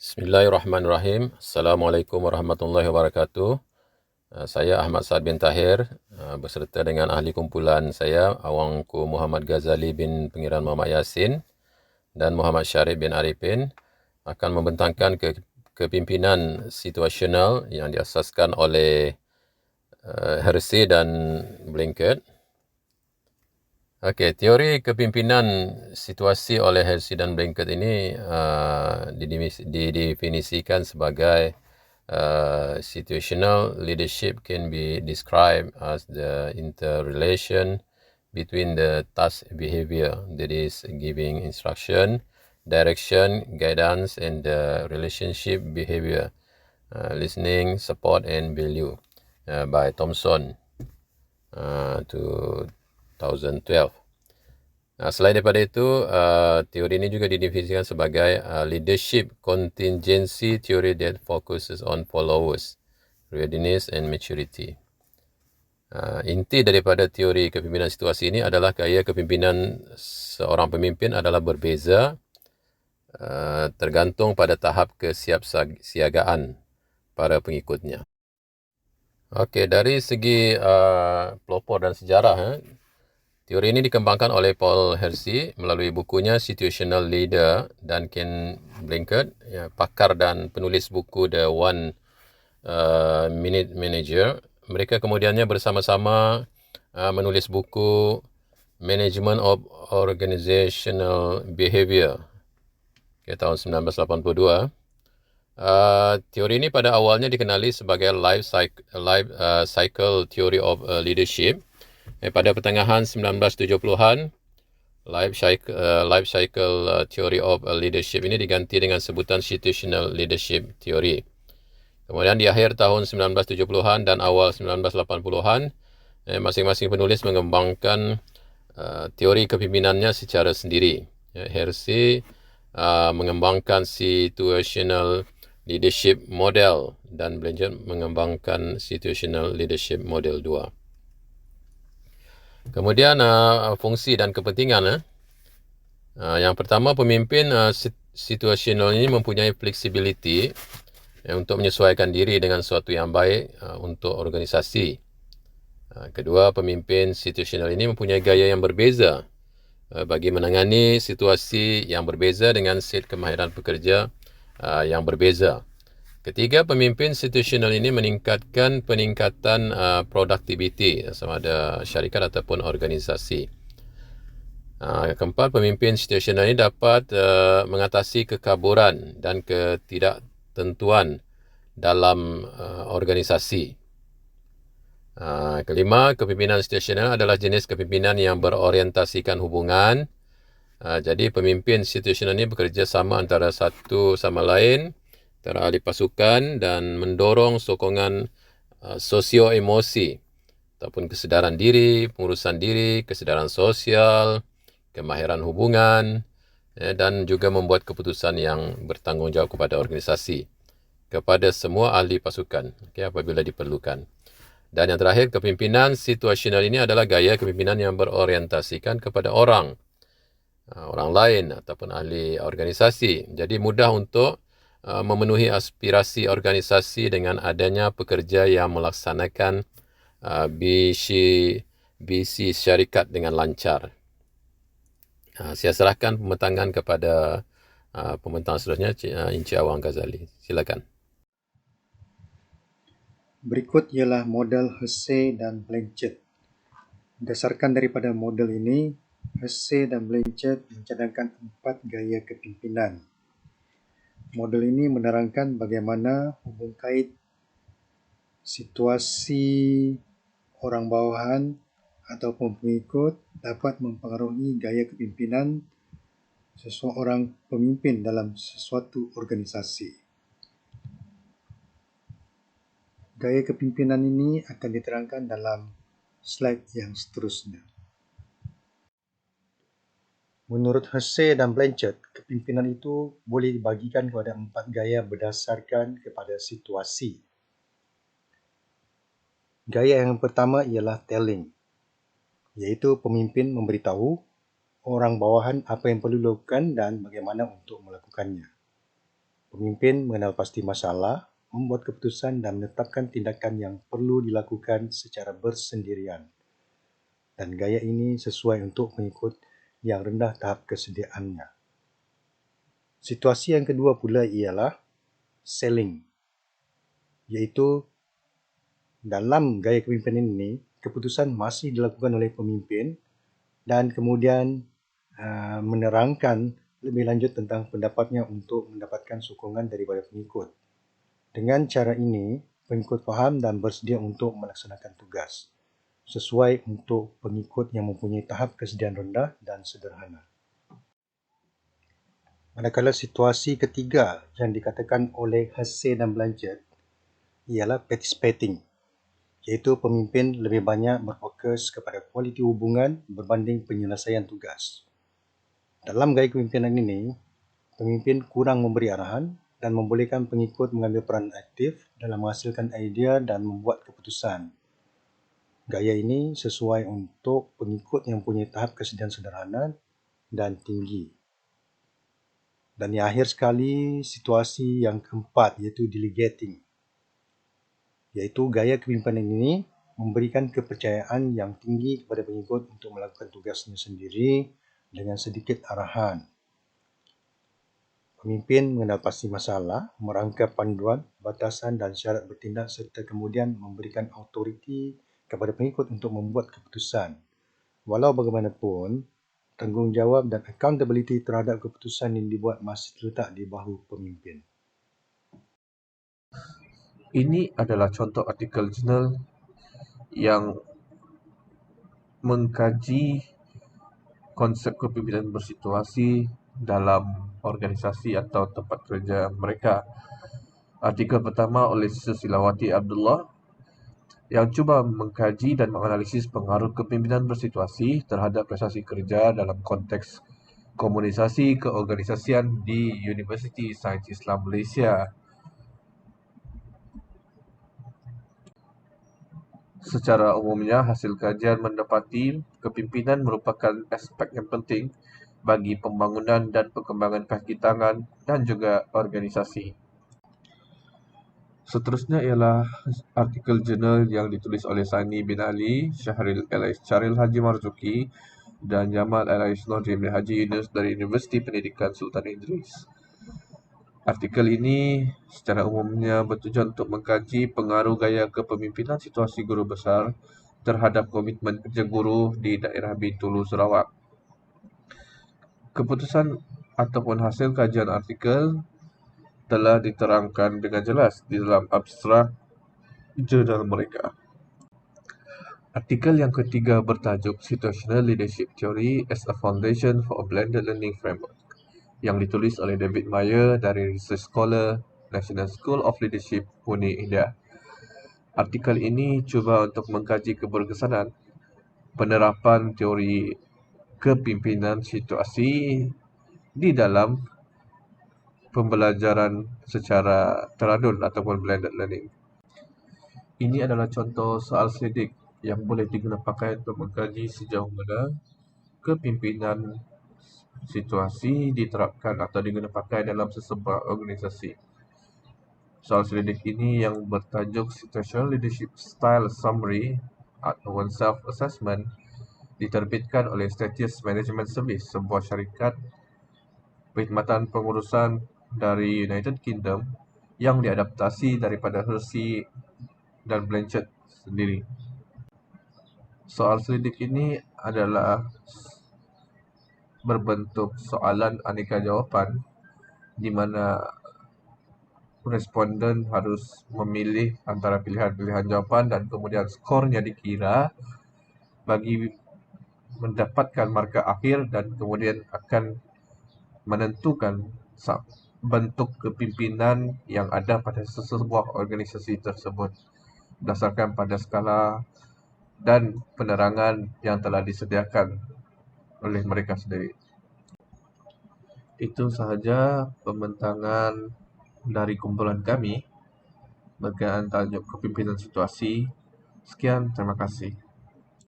Bismillahirrahmanirrahim. Assalamualaikum warahmatullahi wabarakatuh. Saya Ahmad Saad bin Tahir beserta dengan ahli kumpulan saya, Awangku Muhammad Ghazali bin Pengiran Muhammad Yassin dan Muhammad Syarif bin Arifin akan membentangkan kepimpinan situasional yang diasaskan oleh Hersey dan Blanket. Okey, teori kepimpinan situasi oleh Hersey dan Blanket ini didefinisikan sebagai situational leadership can be described as the interrelation between the task behavior, that is giving instruction, direction, guidance, and the relationship behavior, listening, support, and value, by Thomson, 2012. Selain daripada itu, teori ini juga didefinisikan sebagai leadership contingency theory that focuses on followers, readiness and maturity. Inti daripada teori kepimpinan situasi ini adalah gaya kepimpinan seorang pemimpin adalah berbeza tergantung pada tahap kesiapsiagaan para pengikutnya. Okey, dari segi pelopor dan sejarah, teori ini dikembangkan oleh Paul Hersey melalui bukunya Situational Leader dan Ken Blanket, pakar dan penulis buku The One Minute Manager. Mereka kemudiannya bersama-sama menulis buku Management of Organizational Behavior tahun 1982. Teori ini pada awalnya dikenali sebagai life cycle theory of leadership. Pada pertengahan 1970-an, life cycle theory of leadership ini diganti dengan sebutan situational leadership theory. Kemudian di akhir tahun 1970-an dan awal 1980-an, masing-masing penulis mengembangkan teori kepimpinannya secara sendiri. Hersey mengembangkan situational leadership model dan Blanchard mengembangkan situational leadership model 2. Kemudian fungsi dan kepentingan. Yang pertama, pemimpin situasional ini mempunyai fleksibiliti untuk menyesuaikan diri dengan sesuatu yang baik untuk organisasi. Kedua, pemimpin situasional ini mempunyai gaya yang berbeza bagi menangani situasi yang berbeza dengan set kemahiran pekerja yang berbeza. Ketiga, pemimpin situasional ini meningkatkan peningkatan produktiviti sama ada syarikat ataupun organisasi. Keempat, pemimpin situasional ini dapat mengatasi kekaburan dan ketidaktentuan dalam organisasi. Kelima, kepimpinan situasional adalah jenis kepimpinan yang berorientasikan hubungan. Jadi pemimpin situasional ini bekerja sama antara satu sama lain, antara ahli pasukan dan mendorong sokongan sosio-emosi ataupun kesedaran diri, pengurusan diri, kesedaran sosial, kemahiran hubungan, dan juga membuat keputusan yang bertanggungjawab kepada organisasi, kepada semua ahli pasukan apabila diperlukan. Dan yang terakhir, kepimpinan situasional ini adalah gaya kepimpinan yang berorientasikan kepada orang lain ataupun ahli organisasi. Jadi mudah untuk memenuhi aspirasi organisasi dengan adanya pekerja yang melaksanakan visi syarikat dengan lancar. Saya serahkan pembentangan kepada pembentang seterusnya, Encik Awang Ghazali. Silakan. Berikut ialah model Hersey dan Blanchard. Berdasarkan daripada model ini, Hersey dan Blanchard mencadangkan 4 gaya kepimpinan. Model ini menerangkan bagaimana hubung kait situasi orang bawahan ataupun pengikut dapat mempengaruhi gaya kepimpinan seseorang pemimpin dalam sesuatu organisasi. Gaya kepimpinan ini akan diterangkan dalam slide yang seterusnya. Menurut Hersey dan Blanchard, kepimpinan itu boleh dibagikan kepada 4 gaya berdasarkan kepada situasi. Gaya yang pertama ialah telling, iaitu pemimpin memberitahu orang bawahan apa yang perlu dilakukan dan bagaimana untuk melakukannya. Pemimpin mengenal pasti masalah, membuat keputusan dan menetapkan tindakan yang perlu dilakukan secara bersendirian. Dan gaya ini sesuai untuk pengikut yang rendah tahap kesediaannya. Situasi yang kedua pula ialah selling, iaitu dalam gaya kepimpinan ini, keputusan masih dilakukan oleh pemimpin dan kemudian menerangkan lebih lanjut tentang pendapatnya untuk mendapatkan sokongan daripada pengikut. Dengan cara ini, pengikut faham dan bersedia untuk melaksanakan tugas, sesuai untuk pengikut yang mempunyai tahap kesediaan rendah dan sederhana. Manakala situasi ketiga yang dikatakan oleh Hussey dan Blanchard ialah participating, iaitu pemimpin lebih banyak berfokus kepada kualiti hubungan berbanding penyelesaian tugas. Dalam gaya kepimpinan ini, pemimpin kurang memberi arahan dan membolehkan pengikut mengambil peran aktif dalam menghasilkan idea dan membuat keputusan. Gaya ini sesuai untuk pengikut yang punya tahap kesediaan sederhana dan tinggi. Dan yang akhir sekali, situasi yang keempat iaitu delegating, iaitu gaya kepimpinan ini memberikan kepercayaan yang tinggi kepada pengikut untuk melakukan tugasnya sendiri dengan sedikit arahan. Pemimpin mengenal pasti masalah, merangka panduan, batasan dan syarat bertindak serta kemudian memberikan autoriti kepada pengikut untuk membuat keputusan. Walau bagaimanapun, tanggungjawab dan accountability terhadap keputusan yang dibuat masih terletak di bahu pemimpin. Ini adalah contoh artikel jurnal yang mengkaji konsep kepimpinan bersituasi dalam organisasi atau tempat kerja mereka. Artikel pertama oleh Susilawati Abdullah yang cuba mengkaji dan menganalisis pengaruh kepimpinan bersituasi terhadap prestasi kerja dalam konteks komunikasi keorganisasian di Universiti Sains Islam Malaysia. Secara umumnya, hasil kajian mendapati kepimpinan merupakan aspek yang penting bagi pembangunan dan perkembangan kaki tangan dan juga organisasi. Seterusnya ialah artikel jurnal yang ditulis oleh Sani bin Ali, Syahril Elais Charil Haji Marzuki dan Jamal Elais Nordin Haji Yunus dari Universiti Pendidikan Sultan Idris. Artikel ini secara umumnya bertujuan untuk mengkaji pengaruh gaya kepemimpinan situasi guru besar terhadap komitmen kerja guru di daerah Bintulu, Sarawak. Keputusan ataupun hasil kajian artikel telah diterangkan dengan jelas di dalam abstrak jurnal mereka. Artikel yang ketiga bertajuk Situational Leadership Theory as a Foundation for a Blended Learning Framework, yang ditulis oleh David Meyer dari Research Scholar, National School of Leadership, Pune, India. Artikel ini cuba untuk mengkaji keberkesanan penerapan teori kepimpinan situasi di dalam pembelajaran secara teradun ataupun blended learning. Ini adalah contoh soal selidik yang boleh digunakan pakai untuk mengkaji sejauh mana kepimpinan situasi diterapkan atau digunakan pakai dalam sesebuah organisasi. Soal selidik ini yang bertajuk Situational Leadership Style Summary atau Self-Assessment diterbitkan oleh Status Management Service, sebuah syarikat perkhidmatan pengurusan dari United Kingdom yang diadaptasi daripada Hussey dan Blanchard sendiri. Soal selidik ini adalah berbentuk soalan aneka jawapan di mana responden harus memilih antara pilihan-pilihan jawapan dan kemudian skornya dikira bagi mendapatkan markah akhir dan kemudian akan menentukan bentuk kepimpinan yang ada pada sebuah organisasi tersebut berdasarkan pada skala dan penerangan yang telah disediakan oleh mereka sendiri. Itu sahaja pembentangan dari kumpulan kami berkaitan tajuk kepimpinan situasi. Sekian, terima kasih.